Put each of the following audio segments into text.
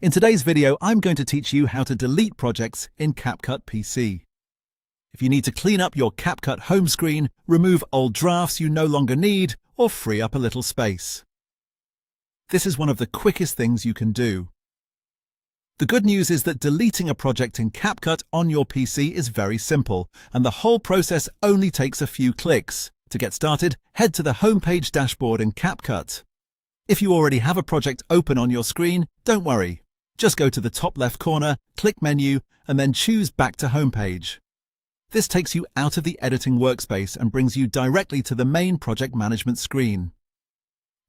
In today's video, I'm going to teach you how to delete projects in CapCut PC. If you need to clean up your CapCut home screen, remove old drafts you no longer need, or free up a little space, this is one of the quickest things you can do. The good news is that deleting a project in CapCut on your PC is very simple, and the whole process only takes a few clicks. To get started, head to the homepage dashboard in CapCut. If you already have a project open on your screen, don't worry. Just go to the top left corner, click Menu, and then choose Back to Homepage. This takes you out of the editing workspace and brings you directly to the main project management screen.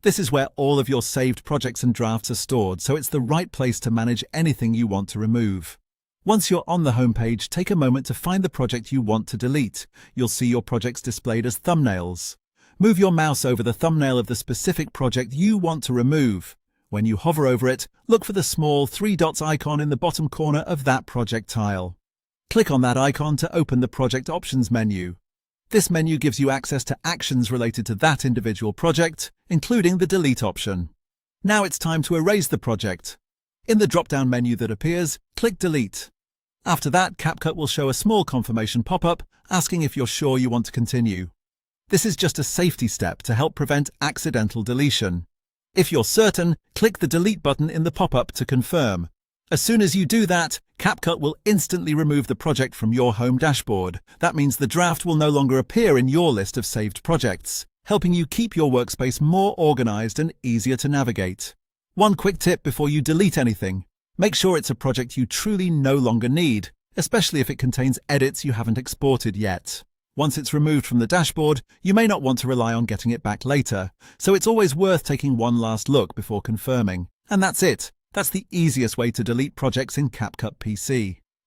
This is where all of your saved projects and drafts are stored, so it's the right place to manage anything you want to remove. Once you're on the homepage, take a moment to find the project you want to delete. You'll see your projects displayed as thumbnails. Move your mouse over the thumbnail of the specific project you want to remove. When you hover over it, look for the small 3 dots icon in the bottom corner of that project tile. Click on that icon to open the Project Options menu. This menu gives you access to actions related to that individual project, including the Delete option. Now it's time to erase the project. In the drop-down menu that appears, click Delete. After that, CapCut will show a small confirmation pop-up asking if you're sure you want to continue. This is just a safety step to help prevent accidental deletion. If you're certain, click the Delete button in the pop-up to confirm. As soon as you do that, CapCut will instantly remove the project from your home dashboard. That means the draft will no longer appear in your list of saved projects, helping you keep your workspace more organized and easier to navigate. One quick tip before you delete anything: make sure it's a project you truly no longer need, especially if it contains edits you haven't exported yet. Once it's removed from the dashboard, you may not want to rely on getting it back later, so it's always worth taking one last look before confirming. And that's it. That's the easiest way to delete projects in CapCut PC.